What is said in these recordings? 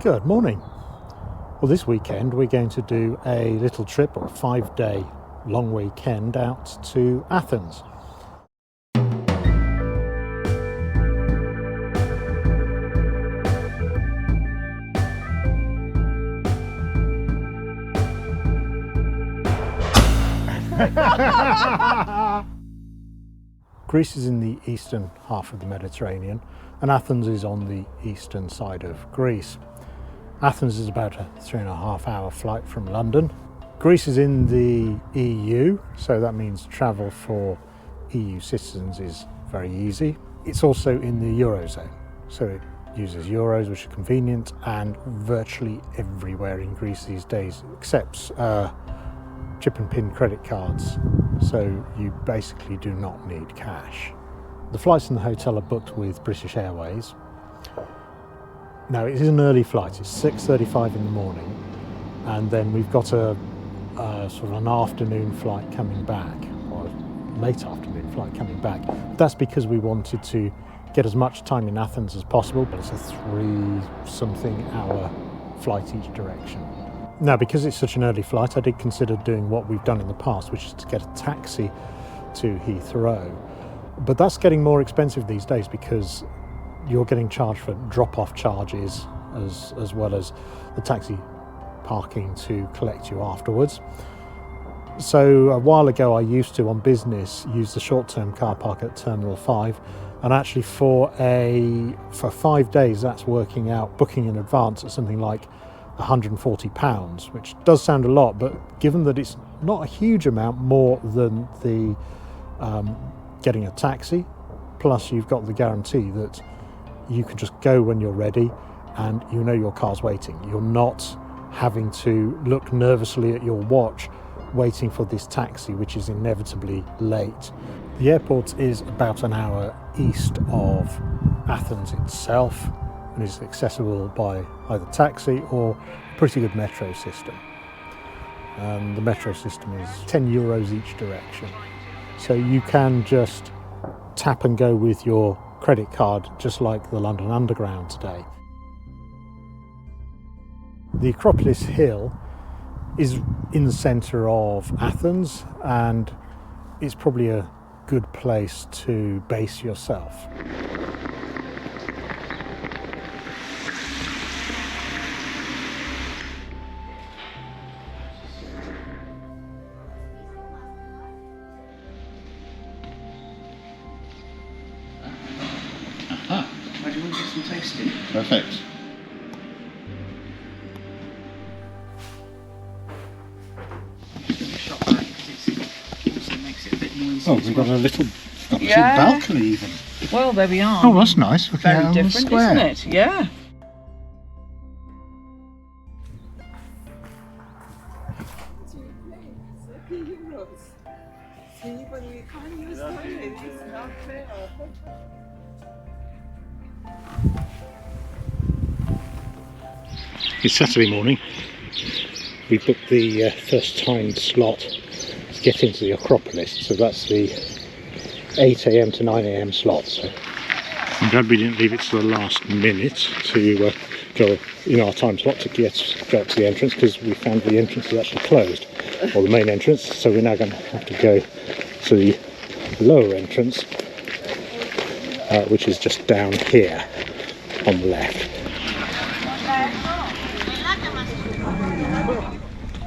Good morning. Well, this weekend we're going to do a little trip, or a 5-day long weekend out to Athens. Greece is in the eastern half of the Mediterranean, and Athens is on the eastern side of Greece. Athens is about a 3.5-hour flight from London. Greece is in the EU, so that means travel for EU citizens is very easy. It's also in the Eurozone, so it uses euros, which are convenient, and virtually everywhere in Greece these days accepts chip and pin credit cards, so you basically do not need cash. The flights and the hotel are booked with British Airways. Now, it is an early flight, it's 6:35 in the morning, and then we've got a sort of an afternoon flight coming back, or a late afternoon flight coming back. That's because we wanted to get as much time in Athens as possible, but it's a 3-something hour flight each direction. Now, because it's such an early flight, I did consider doing what we've done in the past, which is to get a taxi to Heathrow. But that's getting more expensive these days because you're getting charged for drop-off charges as well as the taxi parking to collect you afterwards. So a while ago I used to, on business, use the short-term car park at Terminal 5, and actually for 5 days that's working out, booking in advance, at something like £140, which does sound a lot, but given that it's not a huge amount more than the getting a taxi, plus you've got the guarantee that you can just go when you're ready and you know your car's waiting. You're not having to look nervously at your watch waiting for this taxi, which is inevitably late. The airport is about an hour east of Athens itself and is accessible by either taxi or a pretty good metro system. And the metro system is €10 each direction. So you can just tap and go with your credit card, just like the London Underground today. The Acropolis Hill is in the centre of Athens, and it's probably a good place to base yourself. Do you want to get some tasting? Perfect. Shop that because it also makes it a bit noisy. Oh, we've got a little Yeah. balcony even. Well, there we are. Oh, that's nice. Looking Very out on the different, square. isn't it? Yeah. It's Saturday morning. We booked the first time slot to get into the Acropolis, so that's the 8 a.m. to 9 a.m. slot. So I'm glad we didn't leave it to the last minute to go in our time slot to go up to the entrance, because we found the entrance is actually closed, or the main entrance, so we're now going to have to go to the lower entrance, which is just down here on the left.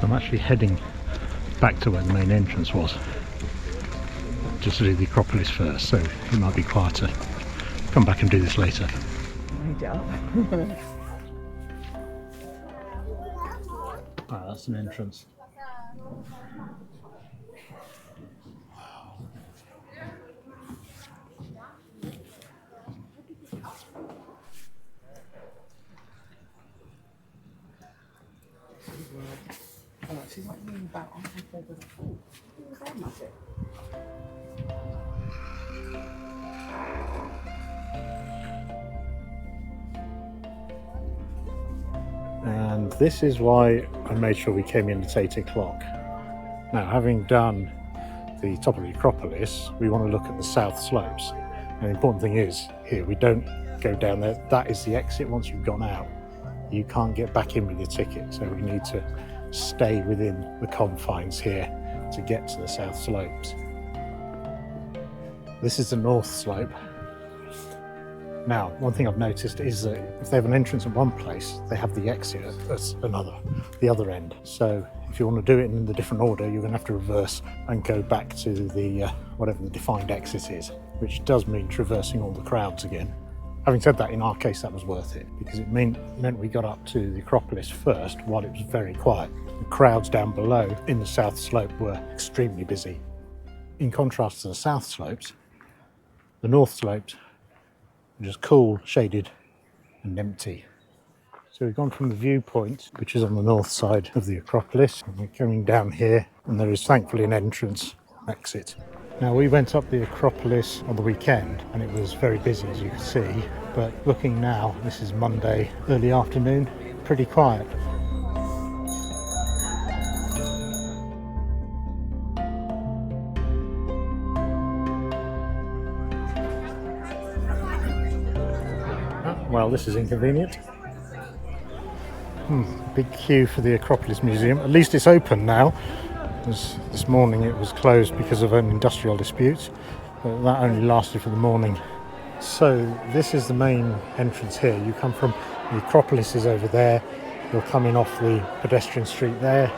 I'm actually heading back to where the main entrance was, just to do the Acropolis first, so it might be quieter. Come back and do this later. Ah, that's an entrance. She's like leaning back on her over the pool. And this is why I made sure we came in at 8 o'clock. Now, having done the top of the Acropolis, we want to look at the south slopes. And the important thing is, here, we don't go down there. That is the exit once you've gone out. you can't get back in with your ticket, so we need to stay within the confines here to get to the south slopes. This is the north slope. Now, one thing I've noticed is that if they have an entrance at one place, they have the exit at the other end. So if you want to do it in the different order, you're going to have to reverse and go back to the whatever the defined exit is, which does mean traversing all the crowds again. Having said that, in our case, that was worth it because it meant we got up to the Acropolis first while it was very quiet. The crowds down below in the south slope were extremely busy. In contrast to the south slopes, the north slopes are just cool, shaded and empty. So we've gone from the viewpoint, which is on the north side of the Acropolis, and we're coming down here, and there is thankfully an entrance exit. Now, we went up the Acropolis on the weekend and it was very busy, as you can see, but looking now, this is Monday early afternoon, pretty quiet. Well, this is inconvenient. Big queue for the Acropolis Museum. At least it's open now. This morning it was closed because of an industrial dispute, but that only lasted for the morning. So this is the main entrance here. You come from the Acropolis is over there. You're coming off the pedestrian street there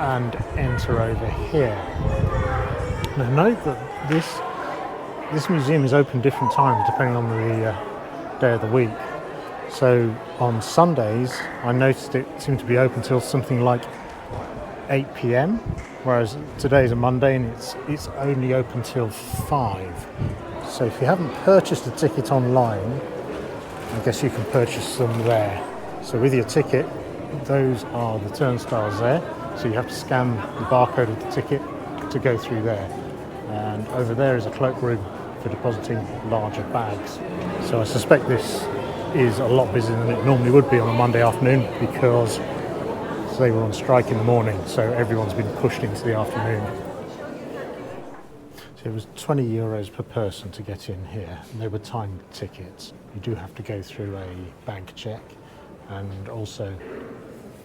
and enter over here. Now note that this museum is open different times depending on the day of the week. So on Sundays I noticed it seemed to be open till something like 8 p.m, whereas today's a Monday and it's only open till 5. So if you haven't purchased a ticket online, I guess you can purchase them there. So with your ticket, those are the turnstiles there. So you have to scan the barcode of the ticket to go through there. And over there is a cloakroom for depositing larger bags. So I suspect this is a lot busier than it normally would be on a Monday afternoon because they were on strike in the morning, so everyone's been pushed into the afternoon. So it was €20 per person to get in here, and they were timed tickets. You do have to go through a bag check, and also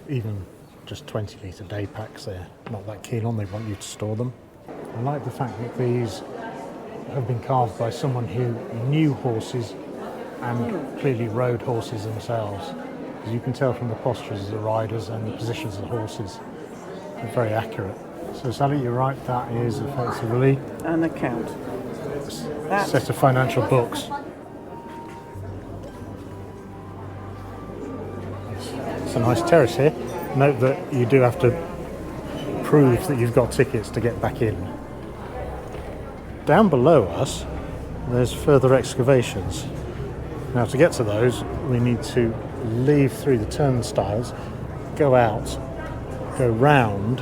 even just 20-litre day packs they're not that keen on, they want you to store them. I like the fact that these have been carved by someone who knew horses and clearly rode horses themselves. As you can tell from the postures of the riders and the positions of the horses, they're very accurate. So Sally, you're right, that is effectively An account. a set of financial books. It's a nice terrace here. Note that you do have to prove that you've got tickets to get back in. Down below us, there's further excavations. Now to get to those, we need to leave through the turnstiles, go out, go round,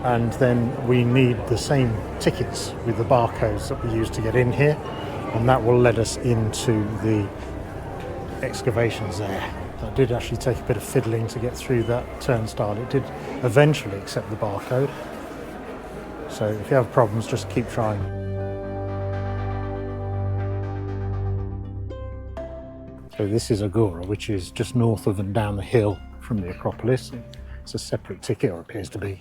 and then we need the same tickets with the barcodes that we used to get in here, and that will let us into the excavations there. That did actually take a bit of fiddling to get through that turnstile. It did eventually accept the barcode, so if you have problems, just keep trying. So this is Agora, which is just north of and down the hill from the Acropolis. It's a separate ticket, or appears to be.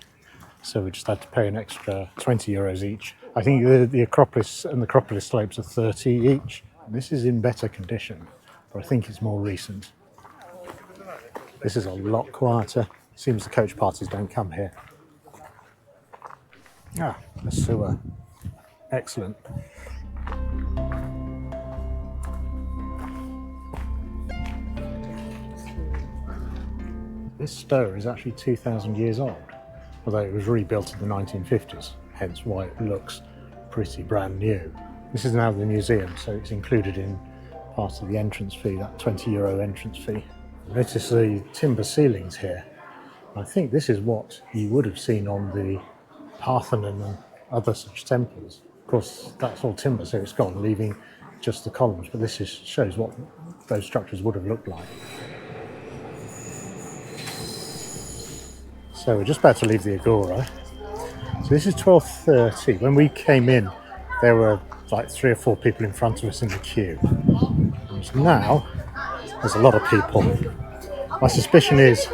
So we just had to pay an extra €20 each. I think the Acropolis and the Acropolis slopes are 30 each. This is in better condition, but I think it's more recent. This is a lot quieter. Seems the coach parties don't come here. The sewer. Excellent. This stowe is actually 2,000 years old, although it was rebuilt in the 1950s, hence why it looks pretty brand new. This is now the museum, so it's included in part of the entrance fee, that €20 entrance fee. Notice the timber ceilings here. I think this is what you would have seen on the Parthenon and other such temples. Of course, that's all timber, so it's gone, leaving just the columns, but this shows what those structures would have looked like. So we're just about to leave the Agora. So this is 12:30. When we came in, there were like 3 or 4 people in front of us in the queue. And now There's a lot of people. My suspicion is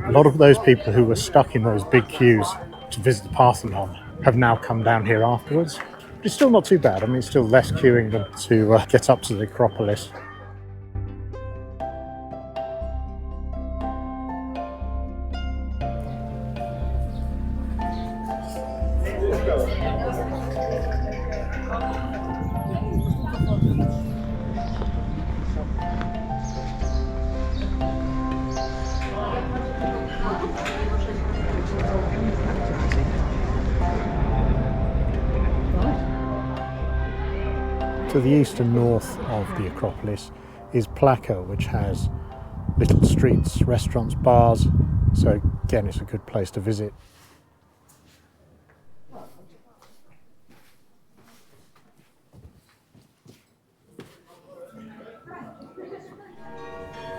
a lot of those people who were stuck in those big queues to visit the Parthenon have now come down here afterwards. But it's still not too bad. I mean, it's still less queuing than to get up to the Acropolis. To the east and north of the Acropolis is Plaka, which has little streets, restaurants, bars. So again, it's a good place to visit.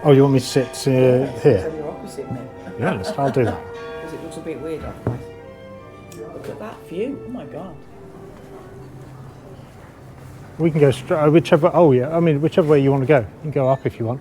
Oh, you want me to sit here? So you're opposite me. Yeah, I'll do that. Because it looks a bit weird otherwise. Look at that view. Oh my god. We can go straight, whichever. Oh yeah, I mean whichever way you want to go. You can go up if you want.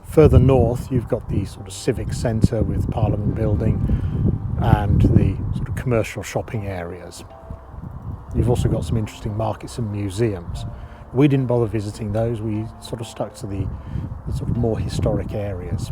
Further north, you've got the sort of civic centre with Parliament Building and the sort of commercial shopping areas. You've also got some interesting markets and museums. We didn't bother visiting those. We sort of stuck to the sort of more historic areas.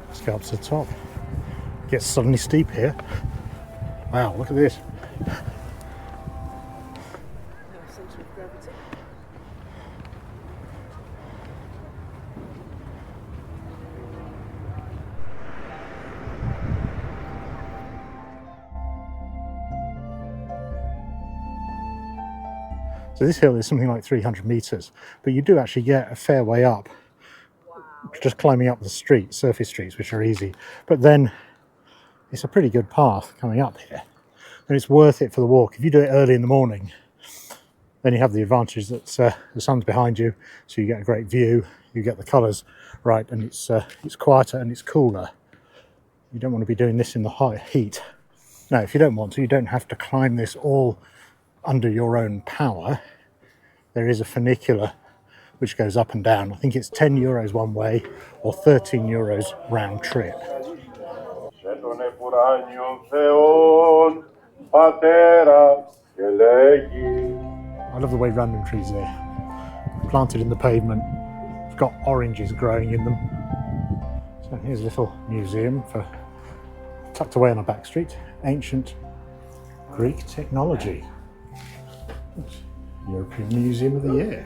Let's go up to the top. It gets suddenly steep here. Wow, look at this. Centre of gravity. So this hill is something like 300 metres, but you do actually get a fair way up. Just climbing up the streets, surface streets, which are easy. But then it's a pretty good path coming up here. And it's worth it for the walk. If you do it early in the morning, then you have the advantage that the sun's behind you, so you get a great view, you get the colours right, and it's quieter and it's cooler. You don't want to be doing this in the hot heat. Now, if you don't want to, you don't have to climb this all under your own power. There is a funicular which goes up and down. I think it's 10 euros one way or 13 euros round trip. I love the way random trees are planted in the pavement. It's got oranges growing in them. So here's a little museum for tucked away on a back street. Ancient Greek technology. Oops. European Museum of the Year.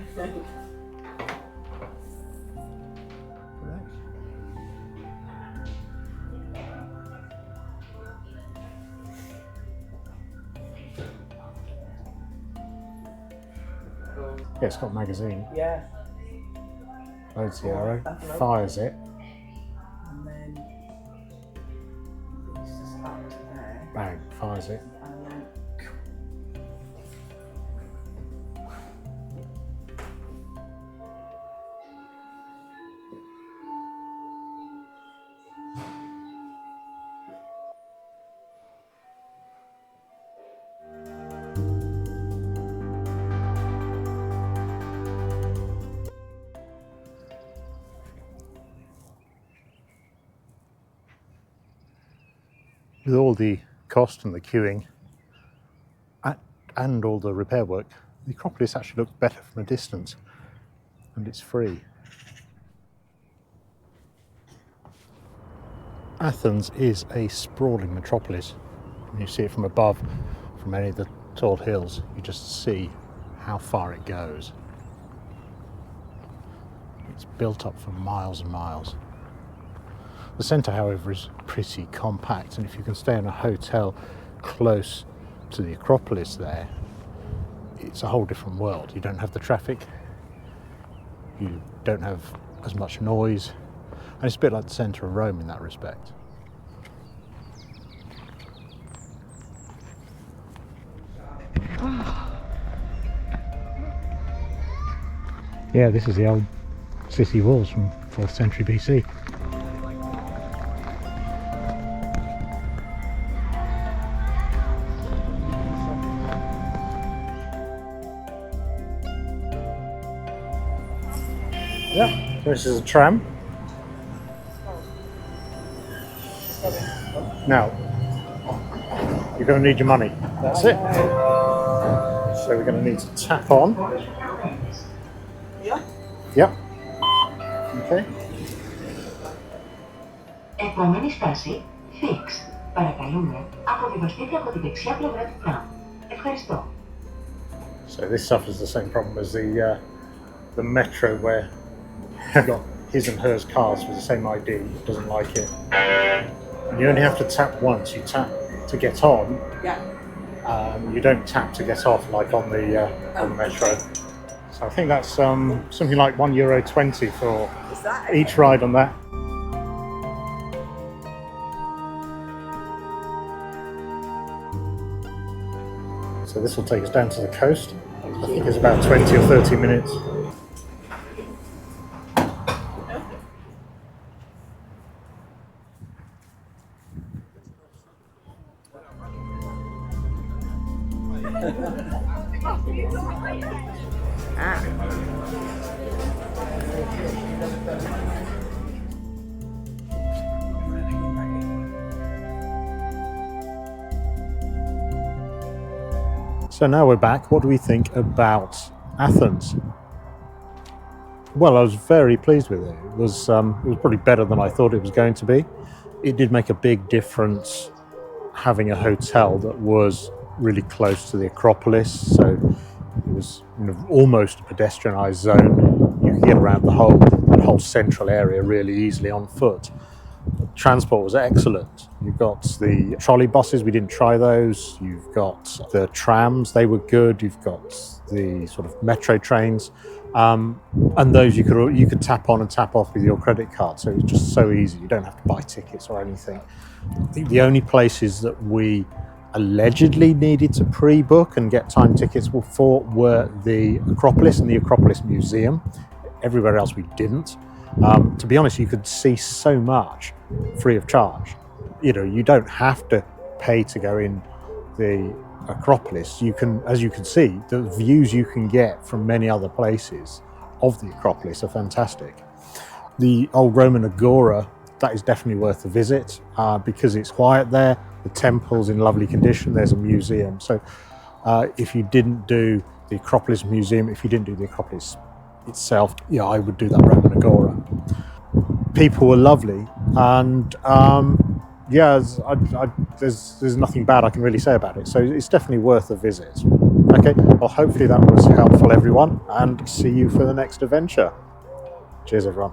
Yeah, it's got a magazine. Yeah. Loads the arrow, fires it. And then it's just up to there. Bang, fires it. And then With all the cost and the queuing and all the repair work, the Acropolis actually looks better from a distance, and it's free. Athens is a sprawling metropolis. When you see it from above, from any of the tall hills, you just see how far it goes. It's built up for miles and miles. The centre, however, is pretty compact, and if you can stay in a hotel close to the Acropolis there, it's a whole different world. You don't have the traffic, you don't have as much noise, and it's a bit like the centre of Rome in that respect. Yeah, this is the old city walls from 4th century BC. Yeah, this is a tram. Now, you're going to need your money. That's it. So we're going to need to tap on. Yeah. Yep. Okay. Επόμενη στάση, Fix. Παρακαλούμε, αποδημαστείτε από τη δεξιά πλευρά του τραμ. Ευχαριστώ. So this suffers the same problem as the metro, where you've got his and hers cars with the same ID. It doesn't like it. And you only have to tap once. You tap to get on. Yeah. You don't tap to get off like on the metro. So I think that's something like €1.20 for Is that each ride on that. So this will take us down to the coast. I think it's about 20 or 30 minutes. So now we're back. What do we think about Athens? Well, I was very pleased with it. It was probably better than I thought it was going to be. It did make a big difference having a hotel that was really close to the Acropolis, so it was almost a pedestrianised zone. You could get around that whole central area really easily on foot. Transport was excellent. You've got the trolley buses, we didn't try those. You've got the trams, they were good. You've got the sort of metro trains, and those you could tap on and tap off with your credit card. So it was just so easy. You don't have to buy tickets or anything. I think the only places that we allegedly needed to pre-book and get time tickets for were the Acropolis and the Acropolis Museum. Everywhere else we didn't. To be honest, you could see so much free of charge. You don't have to pay to go in the Acropolis. You can, as you can see, the views you can get from many other places of the Acropolis are fantastic. The old Roman Agora, that is definitely worth a visit because it's quiet there. The temple's in lovely condition. There's a museum. So if you didn't do the Acropolis Museum, if you didn't do the Acropolis itself, I would do that Roman Agora. People were lovely, and there's nothing bad I can really say about it. So it's definitely worth a visit. Okay, well, hopefully that was helpful, everyone, and see you for the next adventure. Cheers, everyone.